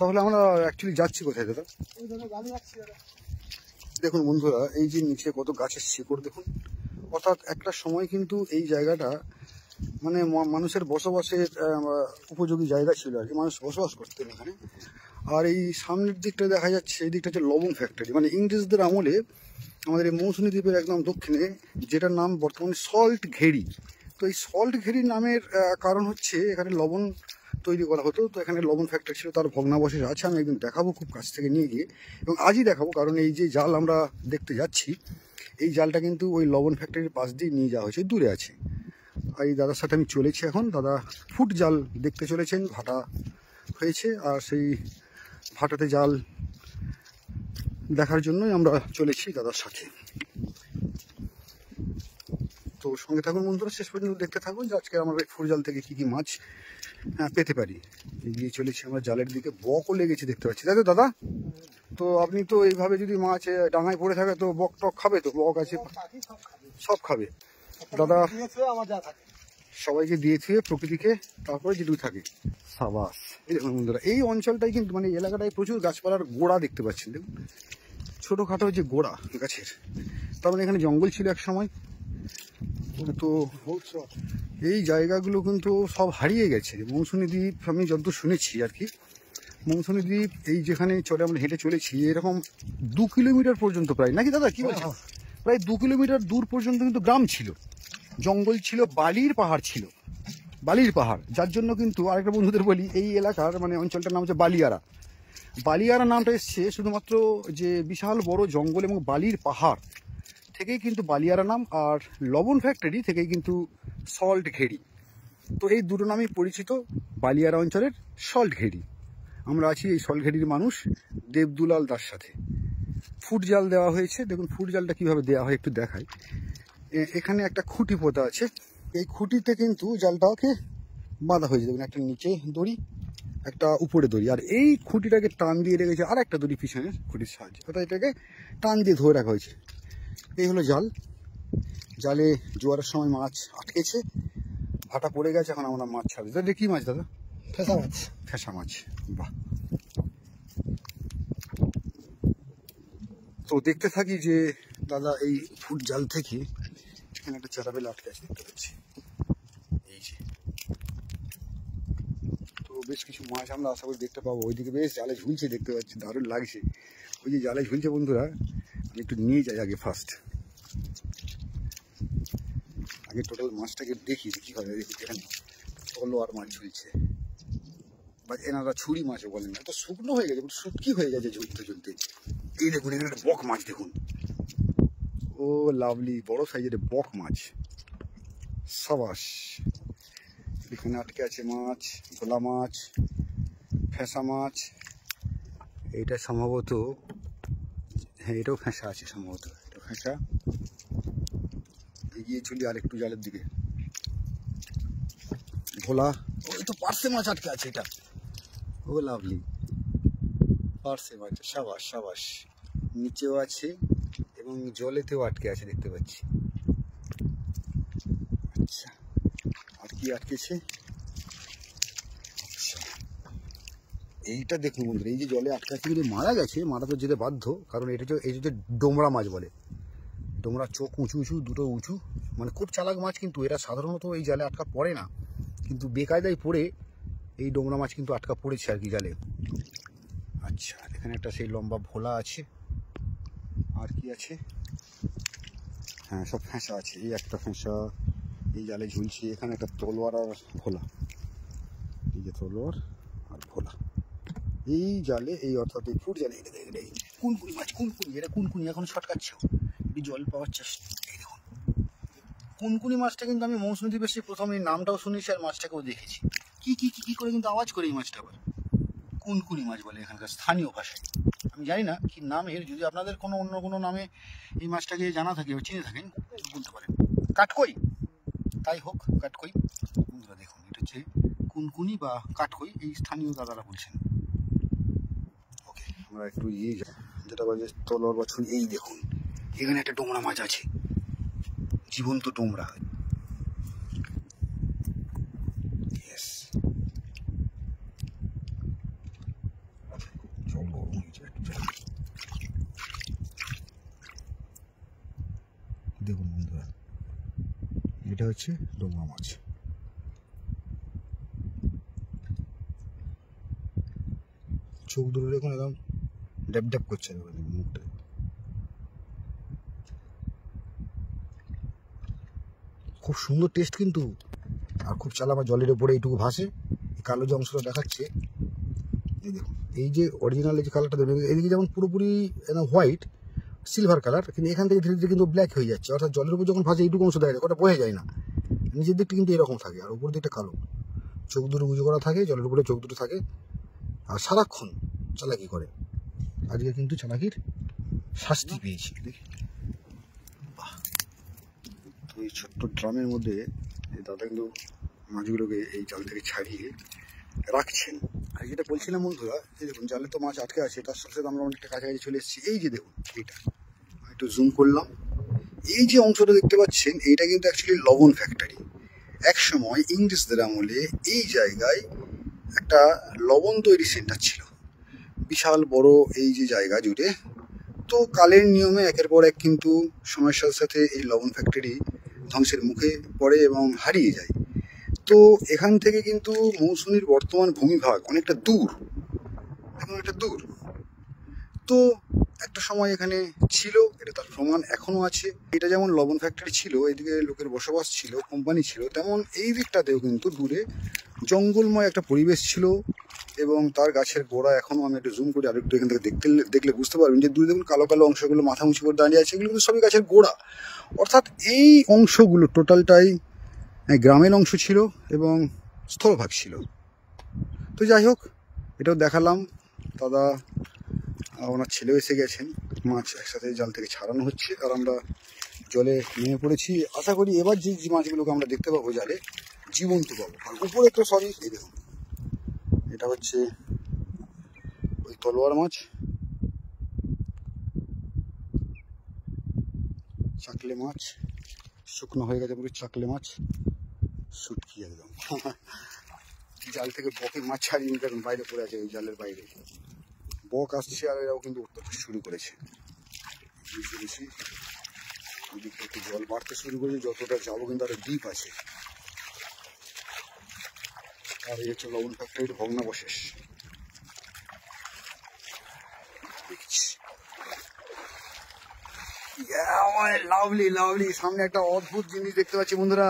তাহলে আমরা অ্যাকচুয়ালি যাচ্ছি কোথায় দাদা? দেখুন বন্ধুরা, এই যে নিচে কত গাছের শিকড় দেখুন। অর্থাৎ একটা সময় কিন্তু এই জায়গাটা মানে মানুষের বসবাসের উপযোগী জায়গা ছিল আর কি, মানুষ বসবাস করতেন এখানে। আর এই সামনের দিকটা দেখা যাচ্ছে, এই দিকটা হচ্ছে লবণ ফ্যাক্টরি। মানে ইংরেজদের আমলে আমাদের এই মৌসুমী দ্বীপের একদম দক্ষিণে, যেটার নাম বর্তমানে সল্ট ঘেরি। তো এই সল্ট ঘেরি নামের কারণ হচ্ছে এখানে লবণ তৈরি করা হতো। তো এখানে লবণ ফ্যাক্টরি ছিল, তার ভগ্নাবশেষ আছে। আমি একদিন দেখাবো খুব কাছ থেকে নিয়ে গিয়ে, এবং আজই দেখাবো। কারণ এই যে জাল আমরা দেখতে যাচ্ছি, এই জালটা কিন্তু ওই লবণ ফ্যাক্টরির পাশ দিয়ে নিয়ে যাওয়া হয়েছে, দূরে আছে। আর এই দাদার সাথে আমি চলেছি এখন। দাদা ফুট জাল দেখতে চলেছেন, ভাটা হয়েছে। আর সেই ভাটাতে জাল দেখার জন্যই আমরা চলেছি দাদার সাথে। তো সঙ্গে থাকুন বন্ধুরা, শেষ পর্যন্ত দেখতে থাকুন যে আজকে আমরা ফুট জাল থেকে কি কি মাছ পেতে পারি। এগিয়ে চলেছি আমরা জালের দিকে। বকও লেগেছে দেখতে পাচ্ছি, তাই তো দাদা? তো আপনি তো এইভাবে যদি মাছ ডাঙায় পড়ে থাকে তো বক টক খাবে? তো বক আছে, সব খাবে দাদা। সবাইকে দিয়ে থুয়ে প্রকৃতিকে, তারপরে যেটুকু থাকে। সাবাস। এই দেখুন বন্ধুরা, এই অঞ্চলটাই কিন্তু মানে এলাকাটায় প্রচুর গাছপালার গোড়া দেখতে পাচ্ছেন। দেখুন ছোটোখাটো যে গোড়া গাছের, তার মানে এখানে জঙ্গল ছিল এক সময়। তো এই জায়গাগুলো কিন্তু সব হারিয়ে গেছে। মৌসুমী দ্বীপ আমি যতদূর শুনেছি আর কি, মৌসুমী দ্বীপ এই যেখানে চলে আমরা হেঁটে চলেছি, এরকম 2 কিলোমিটার পর্যন্ত প্রায়, নাকি দাদা কি বলছেন? প্রায় 2 কিলোমিটার দূর পর্যন্ত কিন্তু গ্রাম ছিল, জঙ্গল ছিল, বালির পাহাড় ছিল, বালির পাহাড়। যার জন্য কিন্তু আরেকটা বন্ধুদের বলি, এই এলাকার মানে অঞ্চলটার নাম হচ্ছে বালিয়ারা। বালিয়ারা নামটা এসছে শুধুমাত্র যে বিশাল বড় জঙ্গল এবং বালির পাহাড় থেকেই কিন্তু বালিয়ারা নাম, আর লবণ ফ্যাক্টরি থেকেই কিন্তু সল্ট ঘেরি। তো এই দুটো নামই পরিচিত বালিয়ারা অঞ্চলের সল্ট ঘেরি। আমরা আছি এই সল্ট ঘেরির মানুষ দেবদুলাল দার সাথে। ফুট জাল দেওয়া হয়েছে। দেখুন ফুট জালটা কীভাবে দেওয়া হয় একটু দেখাই। এখানে একটা খুঁটি পোতা আছে, এই খুঁটিতে কিন্তু জালটাকে বাঁধা হয়েছে। দেখুন একটা নিচে দড়ি, একটা উপরে দড়ি, আর এই খুঁটিটাকে টান দিয়ে রেখেছে আর একটা দড়ি পিছনের খুঁটির সাহায্যে। অর্থাৎ এটাকে টান দিয়ে ধরে রাখা হয়েছে। এই হলো জাল। জালে জোয়ারের সময় মাছ আটকেছে, ভাটা পড়ে গেছে, এখন আমরা মাছ ছাড়ছি। দাদা কি মাছ দাদা? ফেসা মাছ। ফেসা মাছ, বাহ। তো দেখতে থাকি যে দাদা এই ফুট জাল থেকে এখানে একটা চারাবেলা আটকে আছে দেখতে পাচ্ছি, এই যে। তো বেশ কিছু মাছ আমরা আশা করি দেখতে পাবো। ওইদিকে বেশ জালে ঝুলছে দেখতে পাচ্ছি, দারুণ লাগছে। ওই যে জালে ঝুলছে বন্ধুরা, আমি একটু নিয়ে যাই আগে। ফার্স্ট আগে টোটাল মাছটাকে দেখি কি হয়। এখানে তলোয়ার মাছ ঝুলছে, বা এনারা ছুরি মাছও বলেন না। তো শুকনো হয়ে গেছে, শুটকি হয়ে গেছে ঝুলতে ঝুলতে। এই দেখুন এখানে একটা বক মাছ দেখুন, ও লাভলি, বড় সাইজের বক মাছ। সাবাস। এখানে আটকে আছে মাছ, ভোলা মাছ, ফেঁসা মাছ। এইটা সম্ভবত, হ্যাঁ এটাও ফেঁসা আছে সম্ভবত, এটা ফেঁসা। এগিয়ে চলি আর একটু জালের দিকে। ভোলা, ওই তো পার্সে মাছ আটকে আছে, এটা ও লাভলি পার্সে মাছ। সাবাস সাবাস। নিচেও আছে এবং জলেতেও আটকে আছে দেখতে পাচ্ছি। আচ্ছা, আর কি আটকেছে? আচ্ছা, এইটা দেখুন বন্ধুরা, এই যে জলে আটকে আছে, যদি মারা গেছে, মারা তো যেতে বাধ্য। কারণ এটা তো, এই যে ডোমরা মাছ বলে, ডোমরা, চোখ উঁচু উঁচু, দুটো উঁচু, মানে খুব চালাক মাছ। কিন্তু এরা সাধারণত এই জালে আটকা পড়ে না, কিন্তু বেকায়দায় পড়ে এই ডোমরা মাছ কিন্তু আটকা পড়েছে আর কি জালে। আচ্ছা, এখানে একটা সেই লম্বা ভোলা আছে। আর কি আছে? হ্যাঁ সব ফেঁসা আছে। এই একটা ফেঁসা এই জালে ঝুলছে। এখানে একটা তলোয়ার আর ভোলা, এই যে তলোয়ার আর ভোলা এই জালে, এই অর্থাৎ এই ফুট জালে। কুনকুনি মাছ, কুনকুনি, এটা কুনকুনি, এখন ছটকাচ্ছে, জল পাওয়ার চেষ্টা। এই দেখুন কুনকুনি মাছটা কিন্তু আমি মৌসুমী দ্বীপে এসে প্রথমে নামটাও শুনেছি আর মাছটাকেও দেখেছি। কি কি কি কি করে কিন্তু আওয়াজ করে এই মাছটা আবার কুনকুনি মাছ বলে এখানকার স্থানীয় ভাষায়। আমি জানি না কি নাম এর, যদি আপনাদের কোনো অন্য কোনো নামে এই মাছটাকে জানা থাকে বা চিনে থাকেন বলতে পারেন। কাঠকই, তাই হোক, কাঠকই। বন্ধুরা দেখুন, এটা হচ্ছে কুনকুনি বা কাঠকই, এই স্থানীয় দাদারা বলছেন। ওকে, আমরা একটু যেটা বলে তলোয়ার বা ছুরি। এই দেখুন এখানে একটা ডোমরা মাছ আছে, জীবন্ত ডোমরা। এটা হচ্ছে ডোমরা মাছ। চোখ দুটো দেখুন একদম ড্যাপ ড্যাপ করছে মুখটা। খুব সুন্দর টেস্ট কিন্তু, আর খুব চালা। আমার জলের উপরে এইটুকু ভাসে, কালো যে অংশটা দেখাচ্ছে এই দেখুন, এই যে অরিজিনাল যে কালারটা দেখবেন, এদিকে যেমন পুরোপুরি হোয়াইট সিলভার কালার, কিন্তু এখান থেকে ধীরে ধীরে কিন্তু ব্ল্যাক হয়ে যাচ্ছে। অর্থাৎ জলের উপর যখন ভাসে এইটুকু অংশ দেখা যায়, ওটা বোঝা যায় না। নিচের দিকটা কিন্তু এরকম থাকে, আর উপর দিকটা কালো। চোখ দুটো উঁচু করা থাকে, জলের উপরে চোখ দুটো থাকে, আর সারাক্ষণ চালাকি করে। আজকে কিন্তু চালাকির শাস্তি পেয়েছি। দেখি তো এই ছোট্ট ড্রামের মধ্যে দাদা কিন্তু মাছগুলোকে এই জাল থেকে ছাড়িয়ে রাখছেন। আর যেটা বলছিলাম বন্ধুরা, এই দেখুন জালে তো মাছ আটকে আছে, তার সাথে আমরা অনেকটা কাছাকাছি চলে এসেছি। এই যে দেখুন এইটা একটু জুম করলাম, এই যে অংশটা দেখতে পাচ্ছেন, এইটা কিন্তু অ্যাকচুয়ালি লবণ ফ্যাক্টরি। এক সময় ইংরেজদের আমলে এই জায়গায় একটা লবণ তৈরি সেন্টার ছিল, বিশাল বড় এই যে জায়গা জুড়ে। তো কালের নিয়মে একের পর এক কিন্তু সময়ের সাথে সাথে এই লবণ ফ্যাক্টরি ধ্বংসের মুখে পড়ে এবং হারিয়ে যায়। তো এখান থেকে কিন্তু মৌসুমীর বর্তমান ভূমিভাগ অনেকটা দূর, এখন একটা দূর। তো একটা সময় এখানে ছিল, এটা তার প্রমাণ এখনো আছে। এটা যেমন লবণ ফ্যাক্টরি ছিল, এদিকে লোকের বসবাস ছিল, কোম্পানি ছিল, তেমন এই দিকটাতেও কিন্তু দূরে জঙ্গলময় একটা পরিবেশ ছিল। এবং তার গাছের গোড়া এখনো, আমি একটু জুম করে আরেকটু এখান থেকে দেখলে বুঝতে পারবেন যে দূরে দেখুন কালো কালো অংশগুলো মাথা উঁচু করে দাঁড়িয়ে আছে, এগুলো কিন্তু সবই গাছের গোড়া। অর্থাৎ এই অংশগুলো টোটালটাই গ্রামের অংশ ছিল এবং স্থলভাগ ছিল। তো যাই হোক, এটাও দেখালাম। দাদা ওনার ছেলেও এসে গেছেন, মাছ একসাথে জাল থেকে ছাড়ানো হচ্ছে, আর আমরা জলে নেমে পড়েছি। আশা করি এবার যে মাছগুলোকে আমরা দেখতে পাবো জালে, জীবন্ত পাবো। আর উপরে একটা সরি, এই দেখুন এটা হচ্ছে ওই তলোয়ার মাছ, চাকলে মাছ, শুকনো হয়ে গেছে পুরো চাকলে মাছ, শুটকি একদম। জাল থেকে বকের মাছ ছাড়িয়ে দেখুন বাইরে পড়ে আছে, এই জালের বাইরে বক আসছে, আর এরাও কিন্তু উঠতে শুরু করেছে। ওইদিকে একটু জল বাড়তে শুরু করেছে, যতটা যাবো কিন্তু আরো ডিপ আছে। আর এই হচ্ছে লবণ ফ্যাক্টরির ভগ্নাবশেষ। লাভলি লাভলি, সামনে একটা অদ্ভুত জিনিস দেখতে পাচ্ছি বন্ধুরা,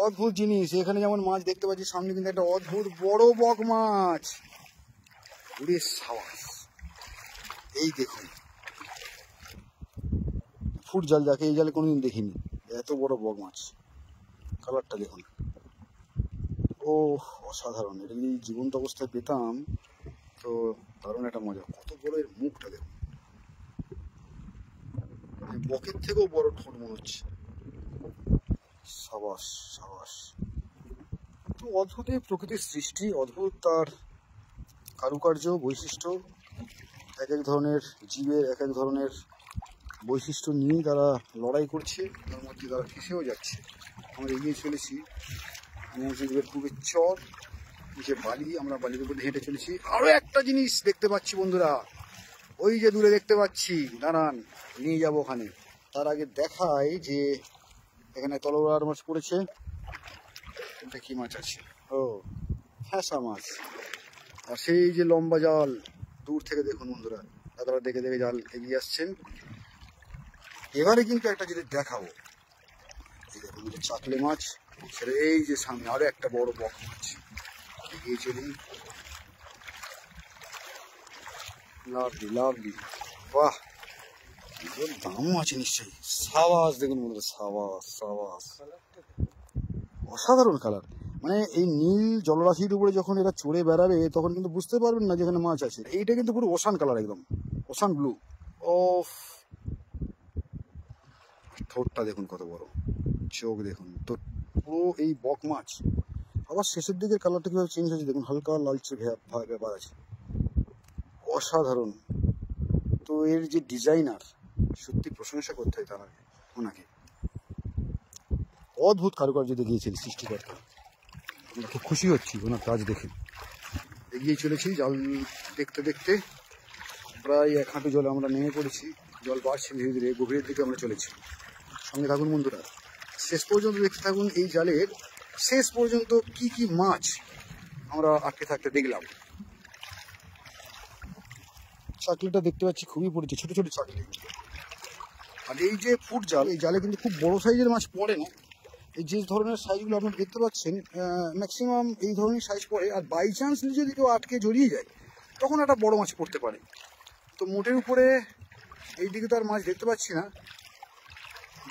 অদ্ভুত জিনিস। এখানে যেমন মাছ দেখতে পাচ্ছি, সামনে কিন্তু একটা অদ্ভুত বড় বক মাছ। ওরে সাবাস, এই দেখুন ফুট জাল, যাকে এই জালে কোনোদিন দেখিনি, এত বড় বক মাছ। কালারটা দেখুন, ও অসাধারণ। এটা যদি জীবন্ত অবস্থায় পেতাম তো দারুণ একটা মজা। কত বড় এর মুখটা দেখুন, বকের থেকেও বড় ঠোঁট মনে হচ্ছে। সাবাস সাবাস। তো অদ্ভুত এই প্রকৃতির সৃষ্টি, অদ্ভুত তার কারুকার্য, বৈশিষ্ট্য। এক এক ধরনের জীবের এক এক ধরনের বৈশিষ্ট্য নিয়ে তারা লড়াই করছে, তার মধ্যে তারা ফেঁসেও যাচ্ছে। আমরা এগিয়ে চলেছি মৌসুমীর খুবই চর, নিচে বালি, আমরা বালির উপর হেঁটে চলেছি। আরো একটা জিনিস দেখতে পাচ্ছি বন্ধুরা, ওই যে দূরে দেখতে পাচ্ছি, দাঁড়ান নিয়ে যাবো ওখানে। তার আগে দেখাই যে এখানে তলোয়ার মাছ পড়েছে। এটা কি মাছ আছে? ও ফ্যাসা মাছ। আর সেই যে লম্বা জাল দূর থেকে দেখুন বন্ধুরা, দাদারা দেখে দেখে জাল এগিয়ে আসছেন। এবারে কিন্তু একটা জিনিস দেখাবো, এই দেখুন চাকলে মাছ, সেটা এই যে সামনে আরো একটা বড় বক মাছ। এগিয়ে চলুন, লাভলি লাভলি, বাহ দামও আছে নিশ্চয়ই। সাবাস দেখুন বন্ধুরা, সাবাস সাবাস, অসাধারণ কালার। মানে এই নীল জলরাশির উপরে যখন এরা চড়ে বেড়াবে তখন কিন্তু বুঝতে পারবেন না যেখানে মাছ আছে। এইটা কিন্তু পুরো ওশান কালার, একদম ওশান ব্লু। ও ঠোঁটটা দেখুন কত বড়, চোখ দেখুন, তো পুরো এই বক মাছ। আবার শেষের দিকের কালারটা কিভাবে চেঞ্জ হয়েছে দেখুন, হালকা লালচে ব্যাপার আছে, অসাধারণ। তো এর যে ডিজাইনার, সত্যি প্রশংসা করতে হয় তার ওনাকে, অদ্ভুত কারুকার্য দেখিয়েছেন সৃষ্টিকর্তা। আমরা খুব খুশি হচ্ছি ওনার কাজ দেখে। এগিয়ে চলেছি জাল দেখতে দেখতে, প্রায় 1 হাঁটু জলে আমরা নেমে পড়েছি। জল বাড়ছে ধীরে ধীরে, গভীরের দিকে আমরা চলেছি। সঙ্গে থাকুন বন্ধুরা, শেষ পর্যন্ত দেখতে থাকুন এই জালের শেষ পর্যন্ত কি কি মাছ আমরা আটকে থাকতে দেখলাম। চাকলিটা দেখতে পাচ্ছি খুবই পড়েছে, ছোট ছোট চাকলি। আর এই যে ফুট জাল, এই জালে কিন্তু খুব বড় সাইজের মাছ পড়ে না। এই যে ধরনের সাইজগুলো আপনারা দেখতে পাচ্ছেন ম্যাক্সিমাম এই ধরনের সাইজ পড়ে। আর বাই চান্স যদি কেউ আটকে জড়িয়ে যায় তখন একটা বড় মাছ পড়তে পারে। তো মোটের উপরে এই দিকে তো আর মাছ দেখতে পাচ্ছি না,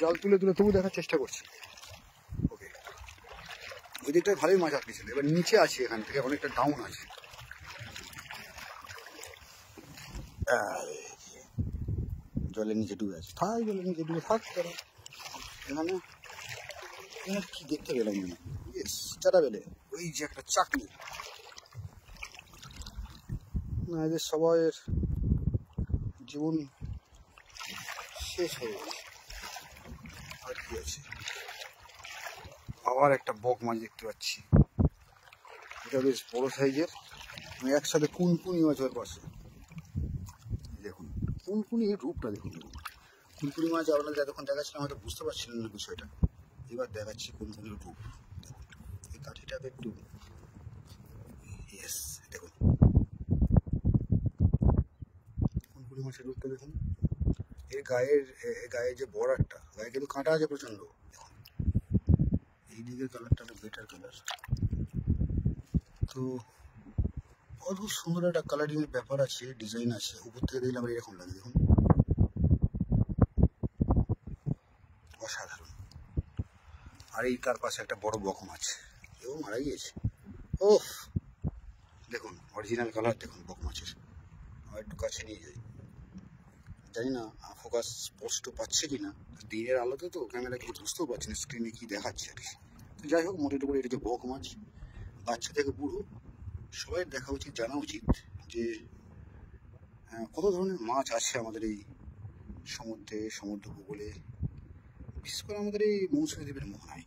জাল তুলে তুলে তবু দেখার চেষ্টা করছি। ওকে, ওই দিকটায় ভালোই মাছ আটকেছিল। এবার নিচে আছে, এখান থেকে অনেকটা ডাউন আছে। জলের নিচে ডুবে আছে, থাক জলের নিচে ডুবে থাক। এখানে কি দেখতে পেলাম না, চারা বেলে ওই যে একটা চাকলি। না, এদের সবাইয়ের জীবন শেষ হয়ে গেছে। আর কি আছে, আবার একটা বক মাছ দেখতে পাচ্ছি, এটা বেশ বড় সাইজের। একসাথে কুনকুনি মাছ ওর পাশে। দেখুন কুনকুনির রূপটা দেখুন। কুনকুনি মাছ আপনাদের এতক্ষণ দেখাচ্ছিলাম, হয়তো বুঝতে পারছিলেন না বিষয়টা। এবার দেখাচ্ছি কুনকুনির রূপ। এই কাঠিটাকে একটু ইয়েস, দেখুন কুনকুনি মাছের রূপটা দেখুন। এর গায়ের যে বর্ডারটা, গায়ে কিন্তু কাঁটা আছে প্রচন্ড। দেখুন এই দিকের কালারটা একটা বেটার কালার। তো অদ্ভুত সুন্দর একটা কালারিং এর ব্যাপার আছে, ডিজাইন আছে। উপর থেকে দেখলে আমার এরকম লাগে, দেখুন অসাধারণ। আর এই তার পাশে একটা বড় বক মাছ, এও মারা গিয়েছে। ওহ দেখুন অরিজিনাল কালার দেখুন বক মাছের। আর একটু কাছে নিয়ে যাই, জানি না ফোকাস স্পষ্ট পাচ্ছে কিনা, দিনের আলোতে তো ক্যামেরা কিছু বুঝতেও পারছি না স্ক্রিনে কি দেখাচ্ছে আর কি। তো যাই হোক, মোটামুটি করে এটা যে বক মাছ, বাচ্চা থেকে বুড়ো সবাই দেখা উচিত, জানা উচিত যে কত ধরনের মাছ আছে আমাদের এই সমুদ্রে, সমুদ্র উপকূলে, বিশেষ করে আমাদের এই মৌসুমী দ্বীপের মোহনায়।